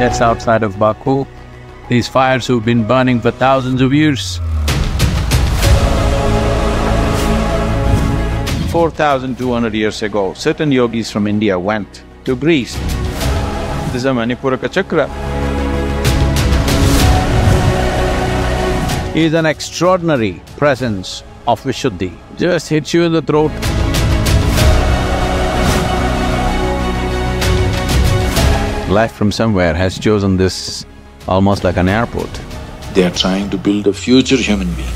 just outside of Baku. These fires have been burning for thousands of years. 4,200 years ago, certain yogis from India went to Greece. This is a Manipuraka chakra. It is an extraordinary presence of Vishuddhi, just hits you in the throat. Life from somewhere has chosen this almost like an airport. They are trying to build a future human being.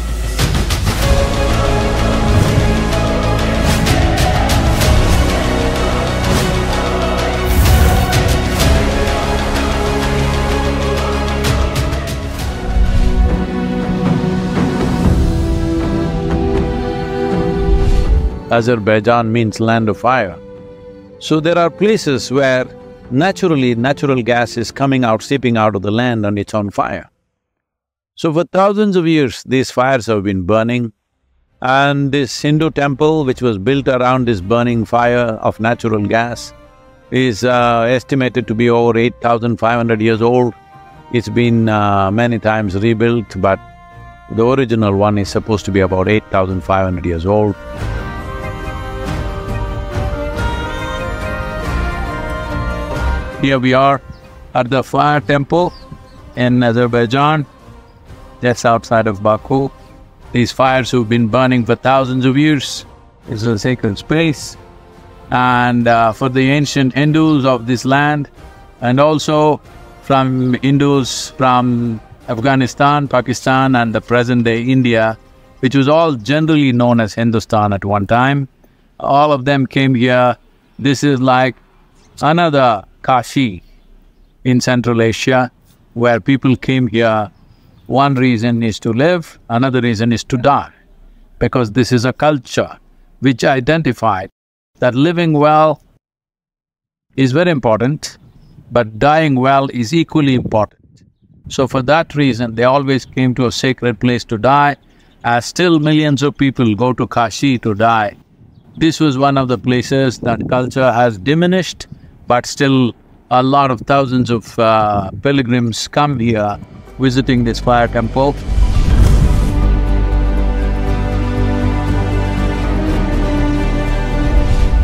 Azarbayjan means land of fire. So there are places where naturally natural gas is coming out, seeping out of the land and it's on fire. So for thousands of years, these fires have been burning, and this Hindu temple, which was built around this burning fire of natural gas, is estimated to be over 8,500 years old. It's been many times rebuilt, but the original one is supposed to be about 8,500 years old. Here we are at the fire temple in Azerbaijan, just outside of Baku. These fires have been burning for thousands of years. It's a sacred space. And for the ancient Hindus of this land, and also from Hindus from Afghanistan, Pakistan and the present-day India, which was all generally known as Hindustan at one time, all of them came here. This is like another Kashi in Central Asia, where people came here. One reason is to live, another reason is to die, because this is a culture which identified that living well is very important, but dying well is equally important. So for that reason, they always came to a sacred place to die, as still millions of people go to Kashi to die. This was one of the places that culture has diminished, but still a lot of thousands of pilgrims come here visiting this fire temple.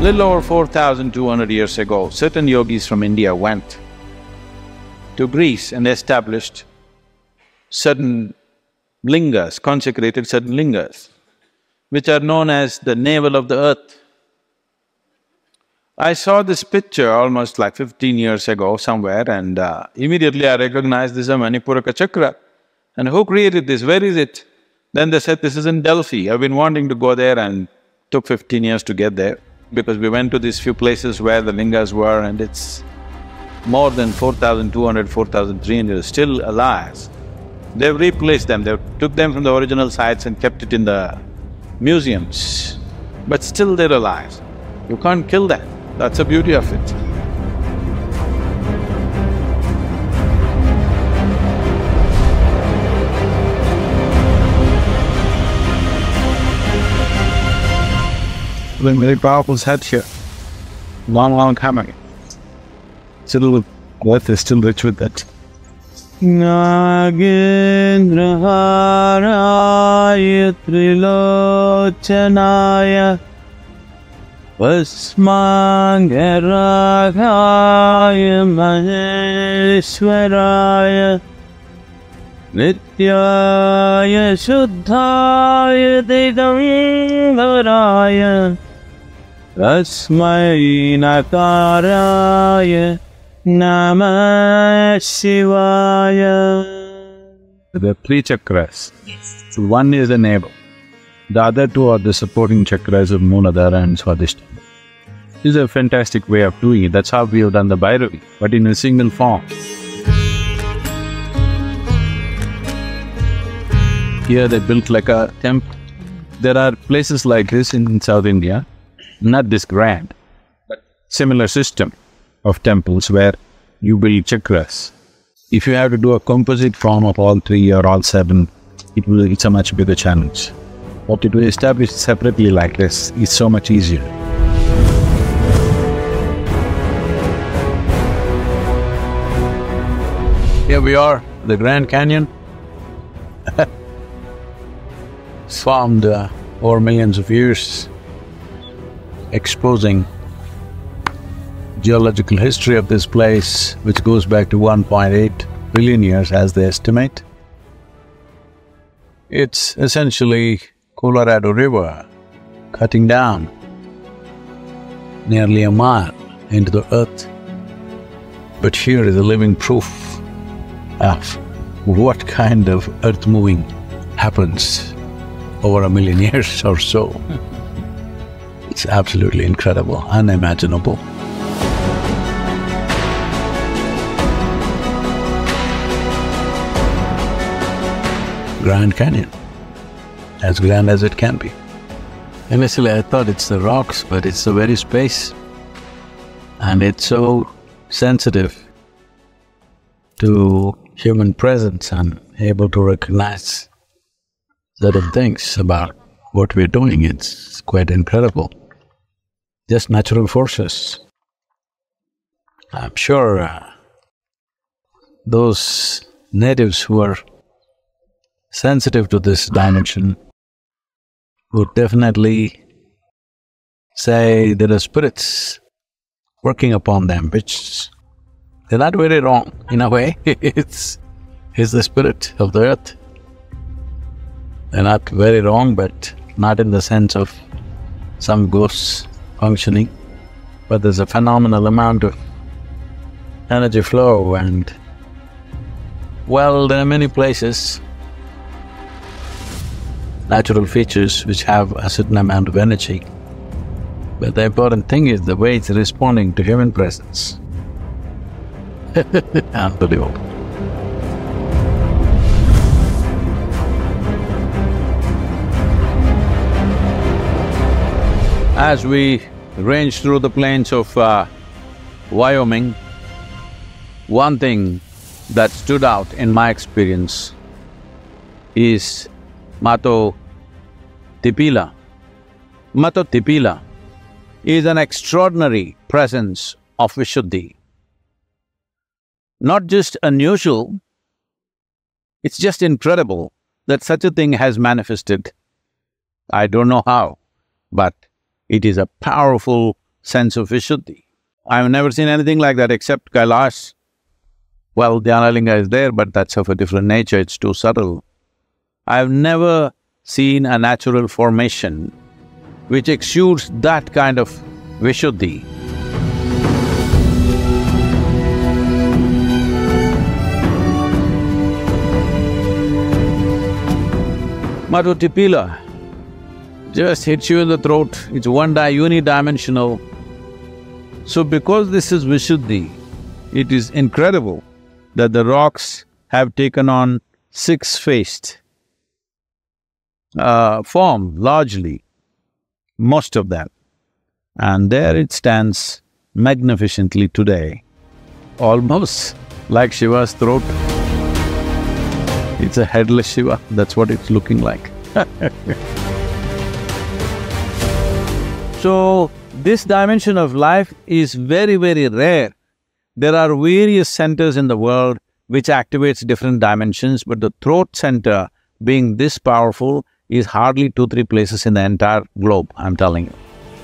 Little over 4,200 years ago, certain yogis from India went to Greece and established certain lingas, consecrated certain lingas, which are known as the navel of the earth. I saw this picture almost like 15 years ago somewhere, and immediately I recognized this is a Manipuraka chakra. And who created this? Where is it? Then they said, this is in Delphi. I've been wanting to go there and took 15 years to get there, because we went to these few places where the lingas were, and it's more than 4,200, 4,300 still alive. They've replaced them, they took them from the original sites and kept it in the museums, but still they're alive. You can't kill them. That's the beauty of it. Very powerful set here. Long coming. Still, earth is still rich with that. Nagendraharaya Trilochanaya Vasmangaragaya Maheshwaraya Nityaya Shuddhaya Digambaraya Tasmai Nakaraya Namah Shivaya. There are three chakras. Yes. So one is the navel. The other two are the supporting chakras of Mooladhara and Swadhisthana. This is a fantastic way of doing it. That's how we have done the Bhairavi, but in a single form. Here they built like a temple. There are places like this in South India, not this grand, but similar system of temples where you build chakras. If you have to do a composite form of all three or all seven, it's a much bigger challenge. But to establish separately like this is so much easier. Here we are, the Grand Canyon. It's formed over millions of years, exposing geological history of this place, which goes back to 1.8 billion years as they estimate. It's essentially Colorado River cutting down nearly a mile into the earth. But here is a living proof of what kind of earth moving happens over a million years or so. It's absolutely incredible, unimaginable. Grand Canyon, as grand as it can be. Initially I thought it's the rocks, but it's the very space. And it's so sensitive to human presence and able to recognize certain things about what we're doing. It's quite incredible. Just natural forces. I'm sure those natives who are sensitive to this dimension would definitely say there are spirits working upon them, which they're not very wrong in a way. It's the spirit of the earth. They're not very wrong, but not in the sense of some ghosts functioning. But there's a phenomenal amount of energy flow and… well, there are many places, natural features which have a certain amount of energy. But the important thing is the way it's responding to human presence. Unbelievable. As we range through the plains of Wyoming, one thing that stood out in my experience is Mато Tipila. Mато Tipila is an extraordinary presence of Vishuddhi. Not just unusual, it's just incredible that such a thing has manifested. I don't know how, but it is a powerful sense of Vishuddhi. I've never seen anything like that except Kailash. Well, Dhyanalinga is there, but that's of a different nature, it's too subtle. I've never seen a natural formation which exudes that kind of Vishuddhi. Mато Tipila just hits you in the throat, it's unidimensional. So because this is Vishuddhi, it is incredible that the rocks have taken on six-faced form, largely, most of them. And there it stands magnificently today, almost like Shiva's throat. It's a headless Shiva, that's what it's looking like. So, this dimension of life is very, very rare. There are various centers in the world which activates different dimensions, but the throat center being this powerful is hardly 2-3 places in the entire globe, I'm telling you.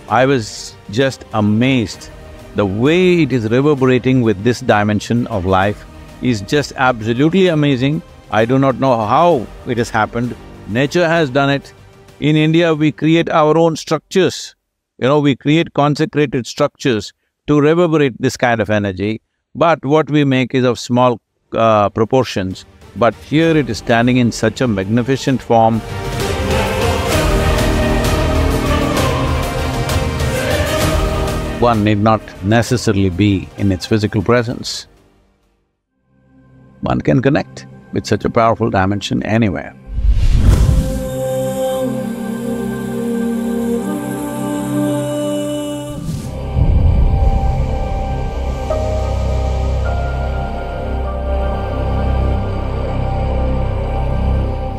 I was just amazed. The way it is reverberating with this dimension of life is just absolutely amazing. I do not know how it has happened. Nature has done it. In India, we create our own structures. We create consecrated structures to reverberate this kind of energy, but what we make is of small proportions. But here it is standing in such a magnificent form. One need not necessarily be in its physical presence. One can connect with such a powerful dimension anywhere.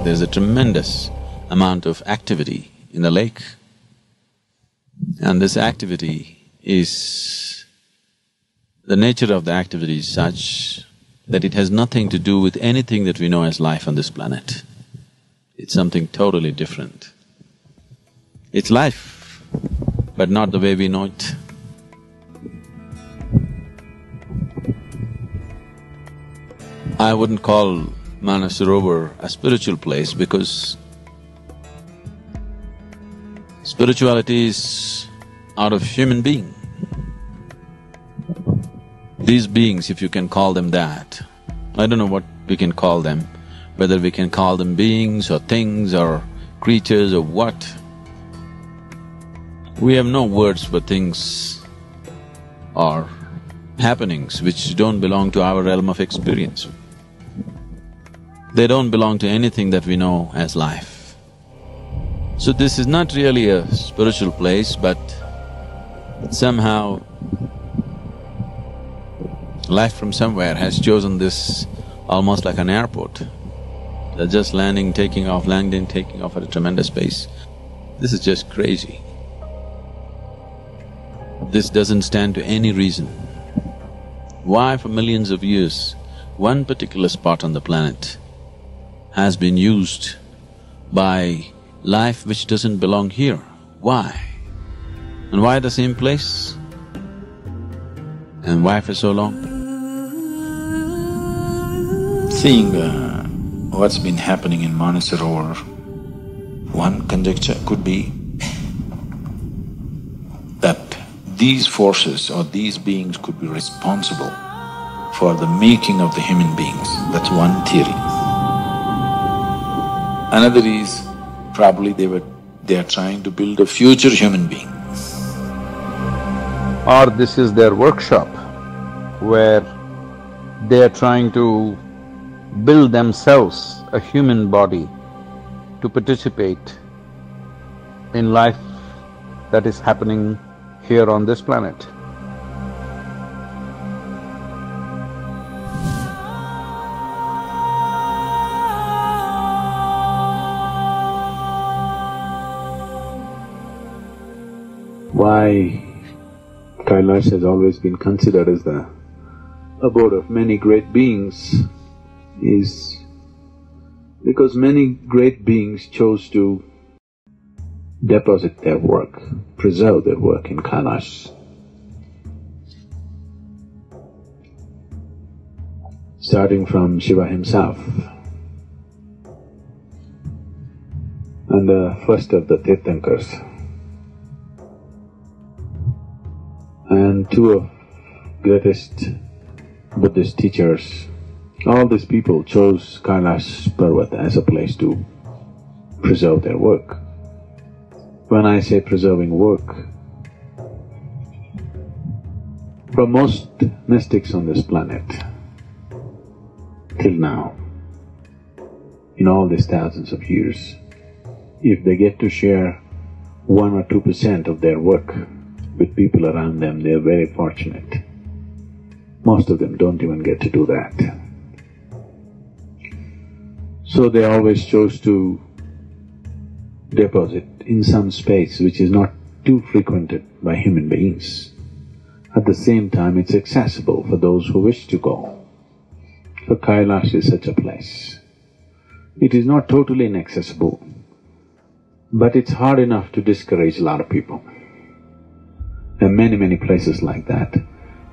There's a tremendous amount of activity in the lake, and this activity is… the nature of the activity is such that it has nothing to do with anything that we know as life on this planet. It's something totally different. It's life, but not the way we know it. I wouldn't call Manasarova a spiritual place because spirituality is out of human being. These beings, if you can call them that, I don't know what we can call them, whether we can call them beings or things or creatures or what. We have no words for things or happenings which don't belong to our realm of experience. They don't belong to anything that we know as life. So this is not really a spiritual place, but somehow life from somewhere has chosen this almost like an airport. They're just landing, taking off, landing, taking off at a tremendous pace. This is just crazy. This doesn't stand to any reason. Why for millions of years, one particular spot on the planet has been used by life which doesn't belong here? Why? And why the same place? And why for so long? Seeing what's been happening in Manasarova, one conjecture could be that these forces or these beings could be responsible for the making of the human beings. That's one theory. Another is probably they are trying to build a future human being. Or this is their workshop where they are trying to build themselves a human body to participate in life that is happening here on this planet. Why Kailash has always been considered as the abode of many great beings is because many great beings chose to deposit their work, preserve their work in Kailash. Starting from Shiva himself and the first of the Tirthankars, and two of greatest Buddhist teachers. All these people chose Kailash Parvat as a place to preserve their work. When I say preserving work, for most mystics on this planet, till now, in all these thousands of years, if they get to share 1 or 2% of their work with people around them, they are very fortunate. Most of them don't even get to do that. So they always chose to deposit in some space which is not too frequented by human beings. At the same time, it's accessible for those who wish to go. So Kailash is such a place. It is not totally inaccessible, but it's hard enough to discourage a lot of people. There are many places like that.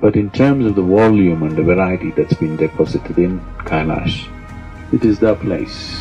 But in terms of the volume and the variety that's been deposited in Kailash, it is the place.